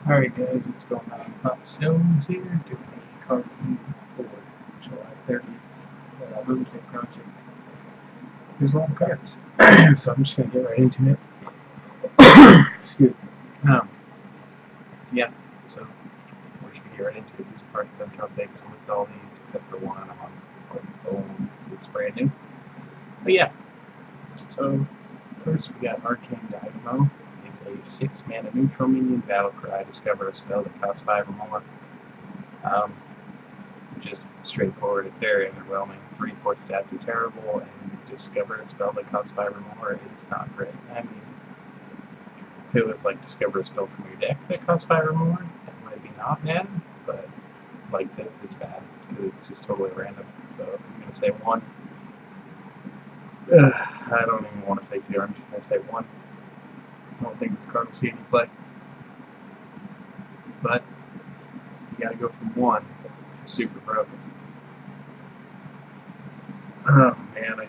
Alright guys, what's going on? PapaStones here, doing a card review for July 30th Boomsday project. There's a lot of cards, so I'm just going to get right into it. Excuse me. Yeah, so we're just going to get right into it. These are parts that I've tried to select all these except for one. I'm on it's brand new. But yeah, so first we got Arcane Dynamo. It's a 6-mana neutral minion battle cry. Discover a spell that costs 5 or more. Just straightforward. It's very underwhelming. 3/4 stats are terrible, and discover a spell that costs 5 or more is not great. I mean, if it was like discover a spell from your deck that costs 5 or more, it might be not bad, but like this, it's bad because it's just totally random. So I'm gonna say 1. I don't even want to say 2. I'm just gonna say 1. I don't think this card will see any play. But you gotta go from 1 to super broken. Oh man, I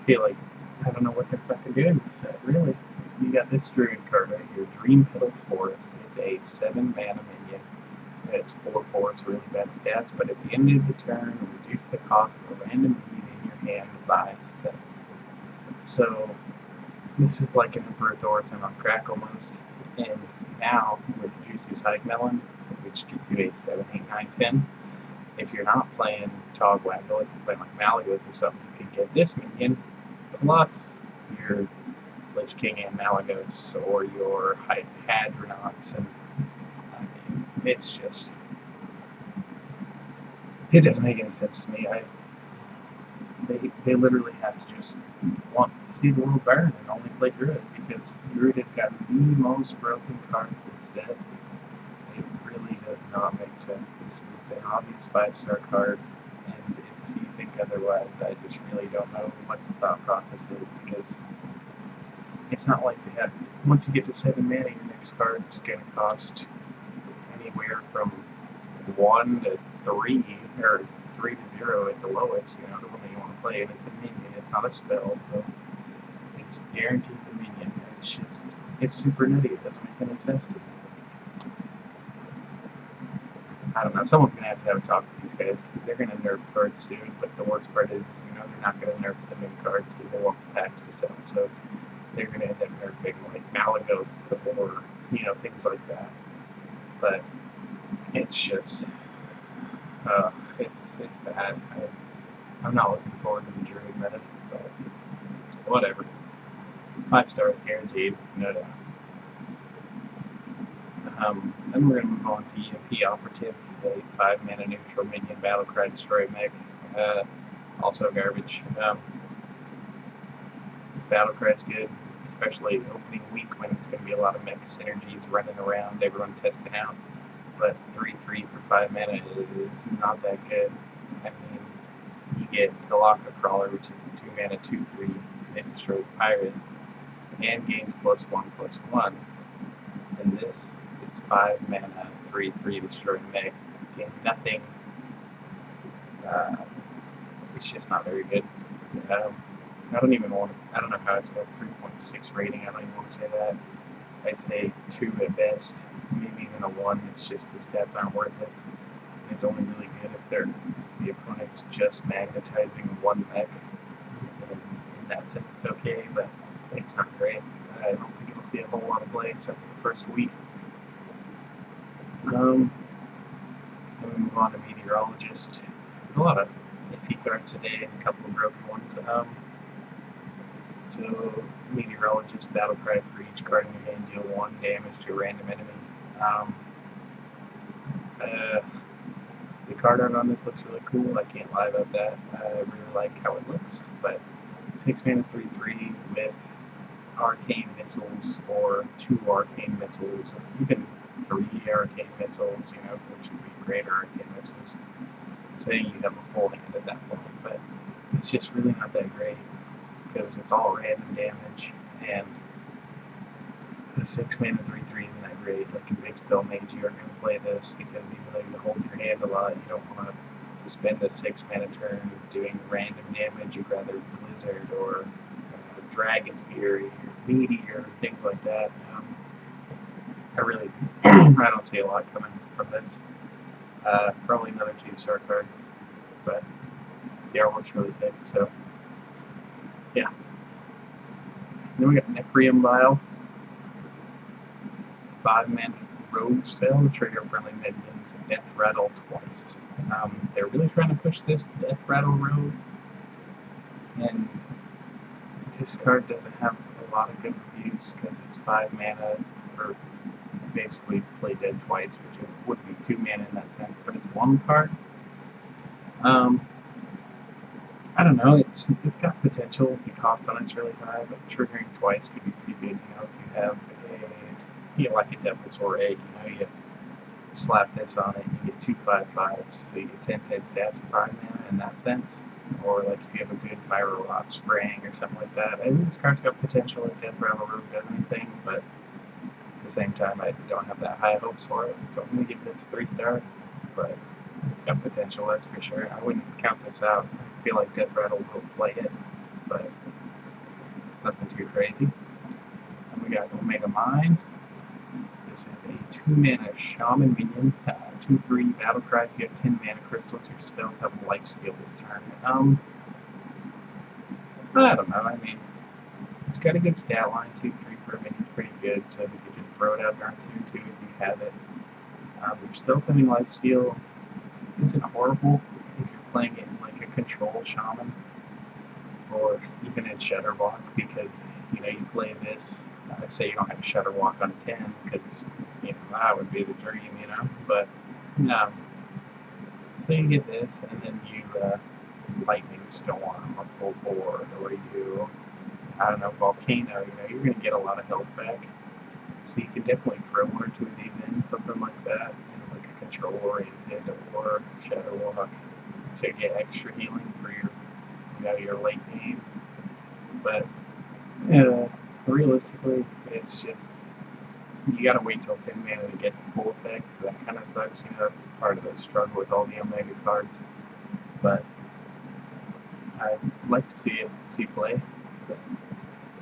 feel like I don't know what they're fucking doing with this set, really. You got this Druid card right here, Dreampetal Florist. It's a 7-mana minion. It's 4/4, it's really bad stats, but at the end of the turn, reduce the cost of a random minion in your hand by 7. So this is like an Emperor Thorson on crack almost. And now with Juicy Psych Melon, which gets you 8, 7, 8, 9, 10. If you're not playing Togwaggle, if you're playing like Malagos or something, you can get this minion plus your Lich King and Malagos or your Hadronox, and I mean, it's just, it doesn't make any sense to me. They literally have to just want to see the world burn and only play Druid, because Druid has got the most broken cards this set. It really does not make sense. This is an obvious 5-star card, and if you think otherwise, I just really don't know what the thought process is, because it's not like they have, once you get to 7 mana, your next card's going to cost anywhere from 1 to 3, or 3 to 0 at the lowest, you know, the one that you want to play, and it's a minion, it's not a spell, so it's guaranteed the minion. It's just, it's super nutty, it doesn't make any sense to me. I don't know, someone's going to have a talk with these guys. They're going to nerf cards soon, but the worst part is, you know, they're not going to nerf the new cards because they want the packs to sell, so they're going to end up nerfing like Malagos or, you know, things like that. But it's just, it's bad. I'm not looking forward to the Druid meta, but whatever. 5 stars guaranteed, no doubt. Then we're going to move on to E.M.P Operative, a 5-mana neutral minion battlecry destroy mech. Also garbage. This battlecry is good, especially opening week when it's going to be a lot of mech synergies running around, everyone testing out. But 3/3 for 5 mana is not that good. I mean, you get Galacta Crawler, which is a 2-mana 2/3, and it destroys Pirate, and gains +1/+1. And this is 5-mana 3/3 destroy mech. Gain nothing. It's just not very good. I don't even want to. I don't know how it's got 3.6 rating. I don't even want to say that. I'd say 2 at best, maybe even a 1. It's just the stats aren't worth it. And it's only really good if the opponent's just magnetizing 1 mech. In that sense, it's okay, but it's not great. I don't think it'll see a whole lot of play except for the first week. Then we move on to Meterologist. There's a lot of iffy cards today and a couple of broken ones. So, Meterologist, battlecry for each card in your hand, deal 1 damage to a random enemy. The card art on this looks really cool, I can't lie about that. I really like how it looks, but 6-mana 3/3 with Arcane Missiles, or 2 Arcane Missiles, or even 3 Arcane Missiles, you know, which would be greater Arcane Missiles. Saying you have a full hand at that point, but it's just really not that great, because it's all random damage, and the 6-mana 3/3 isn't that great. Like in Big Spell Mage, you are going to play this because even though you hold your hand a lot, you don't want to spend a 6-mana turn doing random damage. You'd rather Blizzard or Dragon Fury, or Meteor, things like that. I really, I don't see a lot coming from this. Probably another 2-star card, but the artwork's really sick, so yeah. Then we got Necrium Vial. 5-mana rogue spell, trigger friendly minions, Death Rattle twice. They're really trying to push this Death Rattle rogue, and this card doesn't have a lot of good reviews because it's 5 mana for basically play dead twice, which would be 2 mana in that sense, but it's 1 card. I don't know, it's got potential. The cost on it's really high, but triggering twice could be pretty good. You know, if you have like a Devil's Or 8, you slap this on it, you get 2 5/5s, so you get 10/10 stats for 5 mana in that sense. Or like if you have a good Viral Rock Spraying or something like that. I think this card's got potential if Death Rattle really does anything, but at the same time I don't have that high hopes for it, so I'm going to give this a 3-star, but it's got potential, that's for sure. I wouldn't count this out. I feel like Death Rattle will play it, but it's nothing too crazy. And we got Omega Mind. This is a 2-mana Shaman minion, 2/3 Battlecry. If you have 10 mana crystals, your spells have lifesteal this turn. I don't know, I mean, it's got a good stat line, 2/3 per minion's pretty good, so you could just throw it out there on 2/2 if you have it. Your spells having lifesteal isn't horrible if you're playing it in like a control shaman, or even in Shutterwalk, because you play this. Say you don't have Shutterwalk on a 10, because that would be the dream, But so you get this, and then you Lightning Storm or Full Board, or you Volcano. You're gonna get a lot of health back. So you can definitely throw 1 or 2 of these in, something like that, like a control-oriented or Shadowwalk to get extra healing for your late game. But realistically, it's just you gotta wait till 10 mana to get the full effect, so that kind of sucks. That's part of the struggle with all the Omega cards. But I'd like to see play. But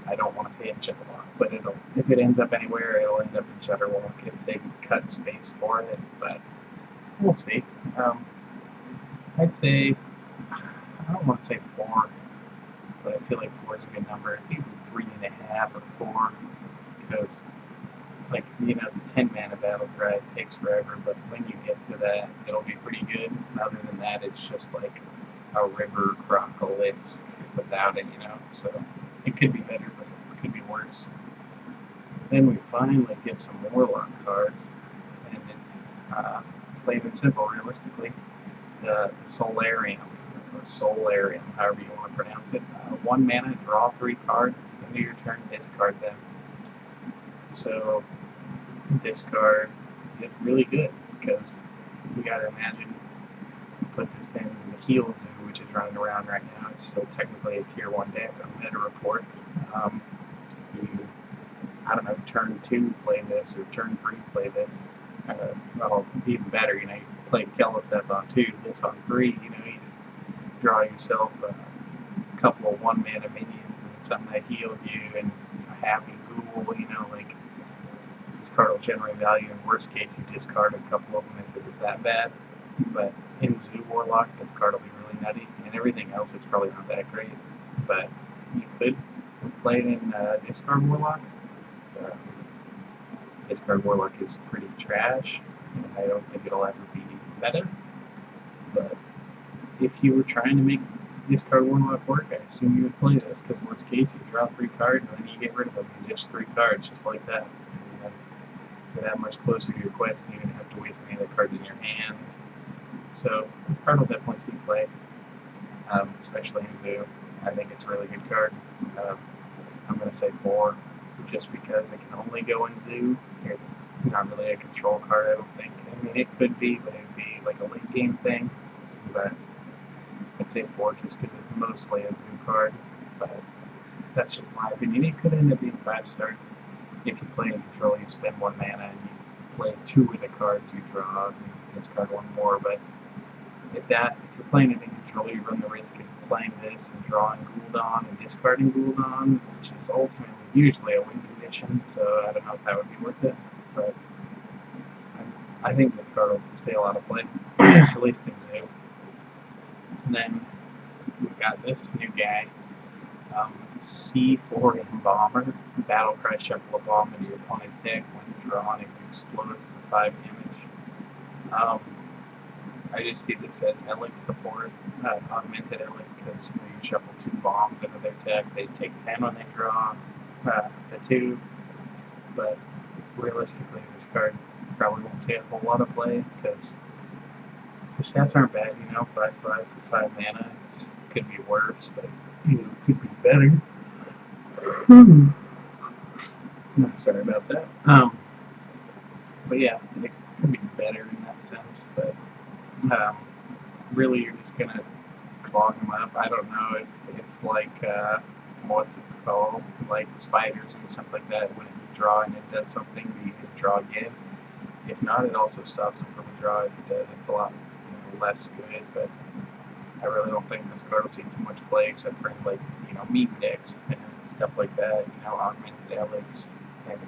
I don't want to see it in Shutterwalk, but if it ends up anywhere, it'll end up in Shutterwalk if they cut space for it, but we'll see. I'd say, I don't want to say 4, but I feel like 4 is a good number. It's either 3.5 or 4, because, the 10 mana battle cry takes forever, but when you get to that, it'll be pretty good. Other than that, it's just like a river Crocolisk without it, so it could be better, but it could be worse. Then we finally get some Warlock cards, and it's plain and simple, realistically. The Soularium, or Soularium, however you want to pronounce it. 1 mana, draw 3 cards, at the end of your turn, discard them. So this card is really good, because you gotta imagine, you put this in the Heal Zoo, which is running around right now. It's still technically a tier 1 deck on meta reports. Turn 2 play this, or turn 3 play this. Even better, you play Keleseth on 2, this on 3, you draw yourself a couple of 1 mana minions and something that heals you, and a happy ghoul, this card will generate value. In worst case, you discard a couple of them if it was that bad. But in Zoo Warlock, this card will be really nutty, and everything else is probably not that great. But you could play it in Discard Warlock. Discard Warlock is pretty trash, and I don't think it'll ever be meta. But if you were trying to make Discard Warlock work, I assume you would play this, because worst case, you draw 3 cards, and then you get rid of them. You ditch 3 cards, just like that. You're that much closer to your quest, and you don't have to waste any of the cards in your hand. So this card will definitely see play, especially in Zoo. I think it's a really good card. I'm going to say 4, just because it can only go in Zoo. It's not really a control card, I don't think. I mean, it could be, but it would be like a late game thing. But I'd say 4 just because it's mostly a Zoo card. But that's just my opinion. It could end up being 5 stars. If you play in control, you spend 1 mana and you play 2 of the cards you draw, and you discard 1 more. But if you're playing it in control, you run the risk of playing this and drawing Gul'dan and discarding Gul'dan, which is ultimately usually a win condition, so I don't know if that would be worth it, but I think this card will see a lot of play, at least in Zoo. And then we've got this new guy, Seaforium Bomber. Battle cry, shuffle a bomb into your opponent's deck. When drawn, it explodes for 5 damage. I just see this as Elic support, augmented Elic, because you shuffle 2 bombs into their deck. They take 10 when they draw the 2, but realistically, this card probably won't see a whole lot of play because the stats aren't bad, 5/5 for 5 mana. It could be worse, but it could be better. Sorry about that. But yeah, it could be better in that sense, but really you're just gonna clog them up. I don't know if it's like what's it's called, like spiders and stuff like that. When you draw and it does something, you can draw again. If not, it also stops it from a draw. If it does, it's a lot less good. But I really don't think this card will see too much play except for like meme decks and stuff like that. Augmented Elics and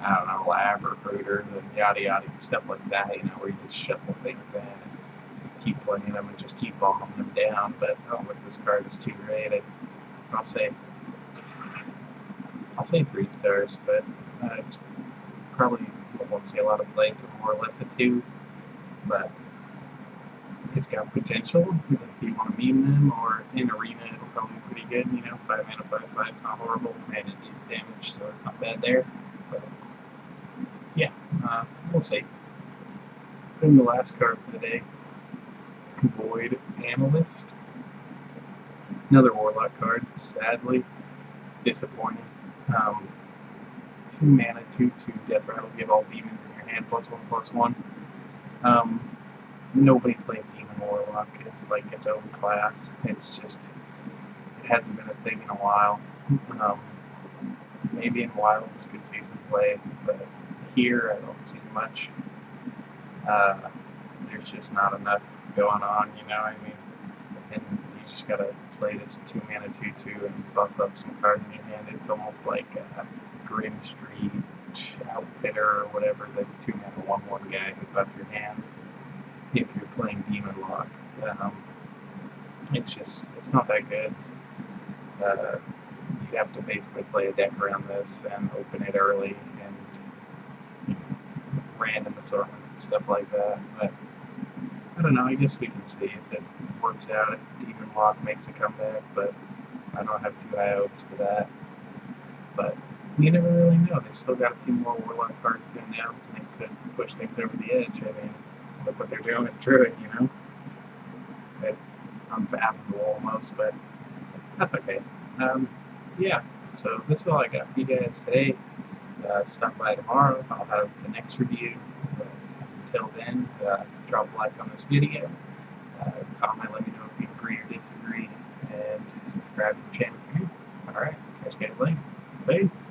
I don't know, lab recruiters and yada yada, stuff like that, where you just shuffle things in and keep playing them and just keep bombing them down. But I don't think this card is too great. I'll say 3 stars, but it's probably won't see a lot of play, so more or less a 2. But it's got potential if you want to meme them, or in arena it'll probably be pretty good. 5 mana, 5/5 is not horrible, and it deals damage, so it's not bad there. But yeah, we'll see. Then the last card for the day, Void Analyst. Another Warlock card, sadly. Disappointing. 2 mana, 2/2 Death Rattle, give all demons in your hand +1/+1. Nobody plays Demon Warlock. It's like its own class. It's just, it hasn't been a thing in a while. Maybe in Wild's could see some play, but here I don't see much. There's just not enough going on, and you just gotta play this 2 mana 2/2 and buff up some cards in your hand. It's almost like a Grim Street Outfitter or whatever, the 2 mana 1/1 guy who buff your hand if you're playing Demon Lock. It's not that good. You have to basically play a deck around this and open it early and random assortments and stuff like that. But I don't know, I guess we can see if it works out, if Demon Lock makes a comeback, but I don't have too high hopes for that. But you never really know. They still got a few more Warlock cards to announce, and they could push things over the edge. I mean, look what they're doing with Druid, It's unfathomable almost, but that's okay. Yeah, so this is all I got for you guys today. Stop by tomorrow. I'll have the next review. But until then, drop a like on this video. Comment, let me know if you agree or disagree, and subscribe to the channel. Alright, catch you guys later. Peace.